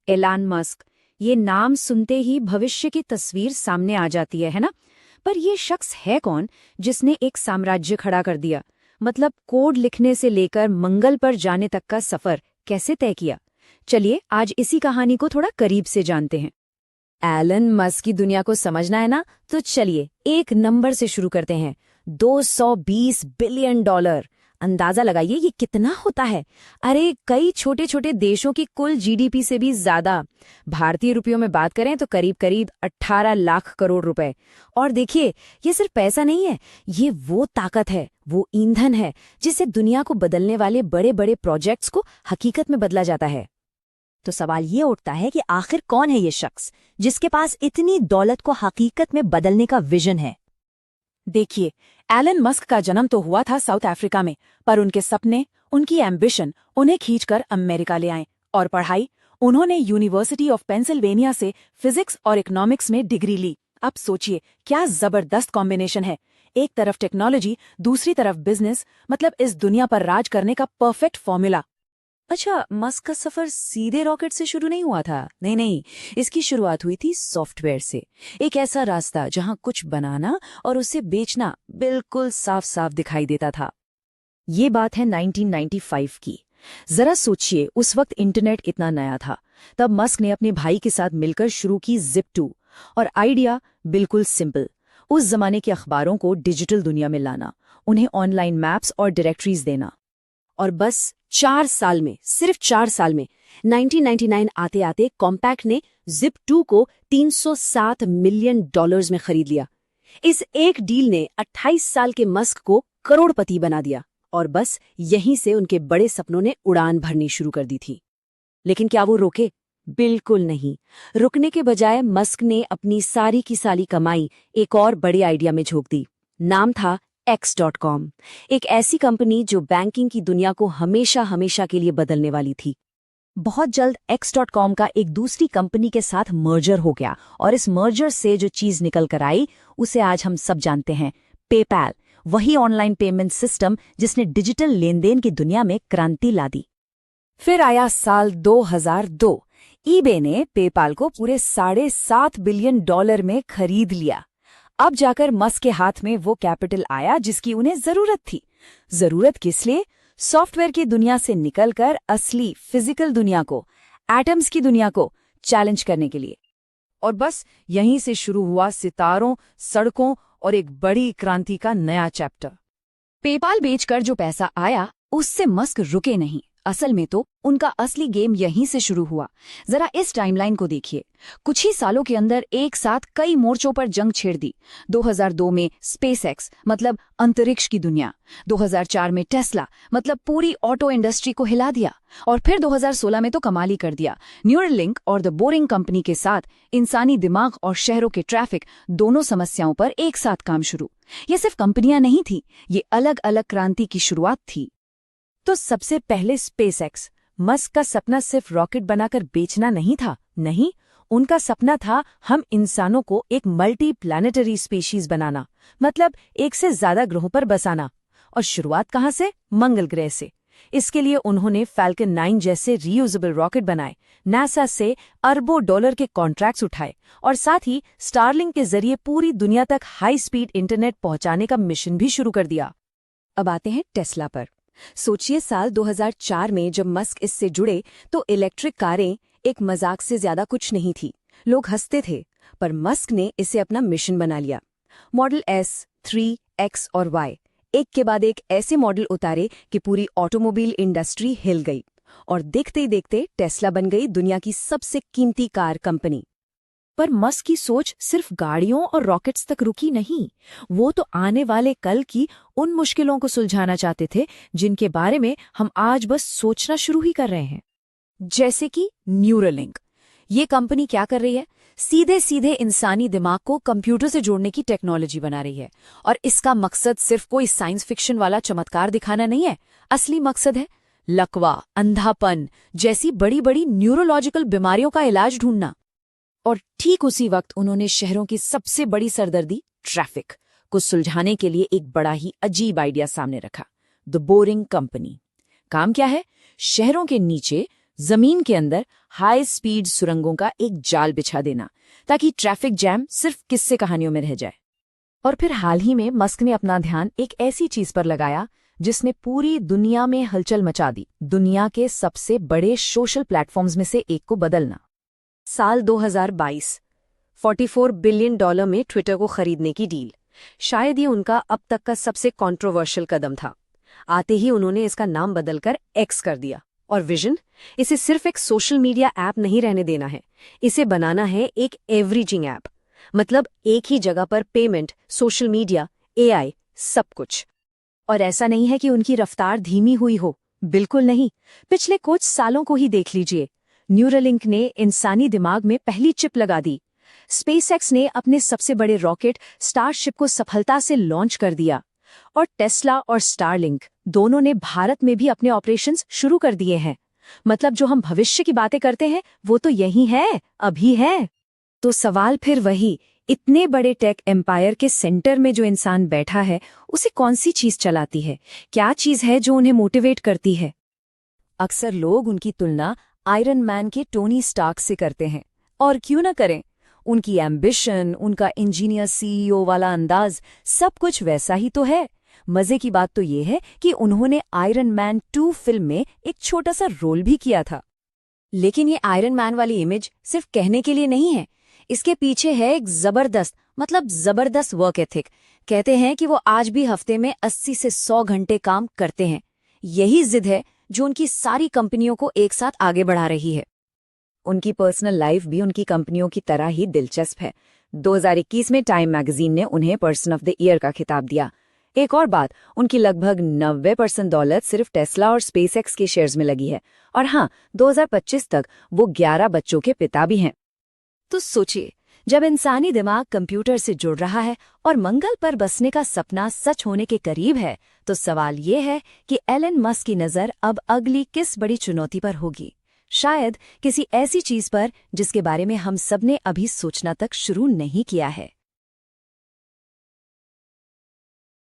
एलान मस्क, ये नाम सुनते ही भविष्य की तस्वीर सामने आ जाती है ना? पर ये शख्स है कौन जिसने एक साम्राज्य खड़ा कर दिया? मतलब कोड लिखने से लेकर मंगल पर जाने तक का सफर कैसे तय किया? चलिए आज इसी कहानी को थोड़ा करीब से जानते हैं। एलन मस्क की दुनिया को समझना है ना, तो चलिए एक नंबर से शुरू करते हैं। $220 बिलियन। अंदाजा लगाइए ये कितना होता है। अरे कई छोटे छोटे देशों की कुल जीडीपी से भी ज्यादा। भारतीय रुपयों में बात करें तो करीब करीब 18 लाख करोड़ रुपए। और देखिए, ये सिर्फ पैसा नहीं है, ये वो ताकत है, वो ईंधन है जिससे दुनिया को बदलने वाले बड़े बड़े प्रोजेक्ट्स को हकीकत में बदला जाता है। तो सवाल ये उठता है कि आखिर कौन है ये शख्स जिसके पास इतनी दौलत को हकीकत में बदलने का विजन है। देखिए, एलन मस्क का जन्म तो हुआ था साउथ अफ्रीका में, पर उनके सपने, उनकी एम्बिशन उन्हें खींचकर अमेरिका ले आए। और पढ़ाई, उन्होंने यूनिवर्सिटी ऑफ पेंसिल्वेनिया से फिजिक्स और इकोनॉमिक्स में डिग्री ली। अब सोचिए क्या जबरदस्त कॉम्बिनेशन है। एक तरफ टेक्नोलॉजी, दूसरी तरफ बिजनेस, मतलब इस दुनिया पर राज करने का परफेक्ट फॉर्मूला। अच्छा, मस्क का सफर सीधे रॉकेट से शुरू नहीं हुआ था। नहीं, इसकी शुरुआत हुई थी सॉफ्टवेयर से। एक ऐसा रास्ता जहां कुछ बनाना और उसे बेचना बिल्कुल साफ साफ दिखाई देता था। ये बात है 1995 की। जरा सोचिए, उस वक्त इंटरनेट इतना नया था। तब मस्क ने अपने भाई के साथ मिलकर शुरू की Zip2। और आइडिया बिल्कुल सिंपल, उस जमाने के अखबारों को डिजिटल दुनिया में लाना, उन्हें ऑनलाइन मैप्स और डायरेक्टरीज देना। और बस 4 साल में, सिर्फ 4 साल में 1999 आते आते कॉम्पैक्ट ने Zip2 को $307 मिलियन में खरीद लिया। इस एक डील ने 28 साल के मस्क को करोड़पति बना दिया। और बस यहीं से उनके बड़े सपनों ने उड़ान भरनी शुरू कर दी थी। लेकिन क्या वो रुके? बिल्कुल नहीं। रुकने के बजाय मस्क ने अपनी सारी की सारी कमाई एक और बड़े आइडिया में झोंक दी। नाम था X.com, एक ऐसी कंपनी जो बैंकिंग की दुनिया को हमेशा हमेशा के लिए बदलने वाली थी। बहुत जल्द X.com का एक दूसरी कंपनी के साथ मर्जर हो गया, और इस मर्जर से जो चीज निकल कर आई उसे आज हम सब जानते हैं, पेपैल। वही ऑनलाइन पेमेंट सिस्टम जिसने डिजिटल लेन देन की दुनिया में क्रांति ला दी। फिर आया साल 2002। ईबे ने पेपाल को पूरे $7.5 बिलियन में खरीद लिया। अब जाकर मस्क के हाथ में वो कैपिटल आया जिसकी उन्हें जरूरत थी। जरूरत किस लिए? सॉफ्टवेयर की दुनिया से निकलकर असली फिजिकल दुनिया को, एटम्स की दुनिया को चैलेंज करने के लिए। और बस यहीं से शुरू हुआ सितारों, सड़कों और एक बड़ी क्रांति का नया चैप्टर। पेपाल बेचकर जो पैसा आया उससे मस्क रुके नहीं। असल में तो उनका असली गेम यहीं से शुरू हुआ। जरा इस टाइमलाइन को देखिए। कुछ ही सालों के अंदर एक साथ कई मोर्चों पर जंग छेड़ दी। 2002 में स्पेसएक्स, मतलब अंतरिक्ष की दुनिया। 2004 में टेस्ला, मतलब पूरी ऑटो इंडस्ट्री को हिला दिया। और फिर 2016 में तो कमाल ही कर दिया। न्यूरलिंक और द बोरिंग कंपनी के साथ इंसानी दिमाग और शहरों के ट्रैफिक दोनों समस्याओं पर एक साथ काम शुरू। ये सिर्फ कंपनियां नहीं थी, ये अलग अलग क्रांति की शुरुआत थी। तो सबसे पहले स्पेसएक्स। मस्क का सपना सिर्फ रॉकेट बनाकर बेचना नहीं था। नहीं, उनका सपना था हम इंसानों को एक मल्टी प्लैनेटरी स्पीशीज बनाना, मतलब एक से ज्यादा ग्रहों पर बसाना। और शुरुआत कहाँ से? मंगल ग्रह से। इसके लिए उन्होंने फैल्कन 9 जैसे रीयूजेबल रॉकेट बनाए, नासा से अरबों डॉलर के कॉन्ट्रैक्ट्स उठाए, और साथ ही स्टारलिंक के जरिए पूरी दुनिया तक हाई स्पीड इंटरनेट पहुंचाने का मिशन भी शुरू कर दिया। अब आते हैं टेस्ला पर। सोचिए, साल 2004 में जब मस्क इससे जुड़े तो इलेक्ट्रिक कारें एक मजाक से ज्यादा कुछ नहीं थी। लोग हंसते थे, पर मस्क ने इसे अपना मिशन बना लिया। मॉडल S, 3, X और Y, एक के बाद एक ऐसे मॉडल उतारे कि पूरी ऑटोमोबाइल इंडस्ट्री हिल गई। और देखते ही देखते टेस्ला बन गई दुनिया की सबसे कीमती कार कंपनी। पर मस्क की सोच सिर्फ गाड़ियों और रॉकेट्स तक रुकी नहीं। वो तो आने वाले कल की उन मुश्किलों को सुलझाना चाहते थे जिनके बारे में हम आज बस सोचना शुरू ही कर रहे हैं। जैसे कि न्यूरलिंक। ये कंपनी क्या कर रही है? सीधे सीधे इंसानी दिमाग को कंप्यूटर से जोड़ने की टेक्नोलॉजी बना रही है। और इसका मकसद सिर्फ कोई साइंस फिक्शन वाला चमत्कार दिखाना नहीं है। असली मकसद है लकवा, अंधापन जैसी बड़ी बड़ी न्यूरोलॉजिकल बीमारियों का इलाज ढूंढना। और ठीक उसी वक्त उन्होंने शहरों की सबसे बड़ी सरदर्दी, ट्रैफिक, को सुलझाने के लिए एक बड़ा ही अजीब आइडिया सामने रखा, द बोरिंग कंपनी। काम क्या है? शहरों के नीचे जमीन के अंदर हाई स्पीड सुरंगों का एक जाल बिछा देना ताकि ट्रैफिक जैम सिर्फ किस्से कहानियों में रह जाए। और फिर हाल ही में मस्क ने अपना ध्यान एक ऐसी चीज पर लगाया जिसने पूरी दुनिया में हलचल मचा दी, दुनिया के सबसे बड़े सोशल प्लेटफॉर्म्स में से एक को बदलना। साल 2022, $44 बिलियन में ट्विटर को खरीदने की डील। शायद ये उनका अब तक का सबसे कंट्रोवर्शियल कदम था। आते ही उन्होंने इसका नाम बदलकर एक्स कर दिया। और विजन, इसे सिर्फ एक सोशल मीडिया ऐप नहीं रहने देना है, इसे बनाना है एक एवरीथिंग ऐप। मतलब एक ही जगह पर पेमेंट, सोशल मीडिया, एआई, सब कुछ। और ऐसा नहीं है कि उनकी रफ्तार धीमी हुई हो, बिल्कुल नहीं। पिछले कुछ सालों को ही देख लीजिए। न्यूरालिंक ने इंसानी दिमाग में पहली चिप लगा दी। स्पेसएक्स ने अपने सबसे बड़े रॉकेट स्टारशिप को सफलता से लॉन्च कर दिया। और टेस्ला और स्टारलिंक दोनों ने भारत में भी अपने ऑपरेशंस शुरू कर दिए हैं। मतलब जो हम भविष्य की बातें करते हैं वो तो यही है, अभी है। तो सवाल फिर वही, इतने बड़े टेक एम्पायर के सेंटर में जो इंसान बैठा है उसे कौन सी चीज चलाती है? क्या चीज है जो उन्हें मोटिवेट करती है? अक्सर लोग उनकी तुलना आयरन मैन के टोनी स्टार्क से करते हैं, और क्यों न करें। उनकी एम्बिशन, उनका इंजीनियर सीईओ वाला अंदाज, सब कुछ वैसा ही तो है। मजे की बात तो ये है कि उन्होंने आयरन मैन 2 फिल्म में एक छोटा सा रोल भी किया था। लेकिन ये आयरन मैन वाली इमेज सिर्फ कहने के लिए नहीं है, इसके पीछे है एक जबरदस्त वर्क एथिक। कहते हैं कि वो आज भी हफ्ते में 80 से 100 घंटे काम करते हैं। यही जिद है जो उनकी सारी कंपनियों को एक साथ आगे बढ़ा रही है। उनकी पर्सनल लाइफ भी उनकी कंपनियों की तरह ही दिलचस्प है। 2021 में टाइम मैगजीन ने उन्हें पर्सन ऑफ द ईयर का खिताब दिया। एक और बात, उनकी लगभग 90% दौलत सिर्फ टेस्ला और स्पेसएक्स के शेयर्स में लगी है। और हाँ, 2025 तक वो 11 बच्चों के पिता भी हैं। तो सोचिए, जब इंसानी दिमाग कंप्यूटर से जुड़ रहा है और मंगल पर बसने का सपना सच होने के करीब है, तो सवाल ये है कि एलन मस्क की नज़र अब अगली किस बड़ी चुनौती पर होगी? शायद किसी ऐसी चीज पर जिसके बारे में हम सबने अभी सोचना तक शुरू नहीं किया है।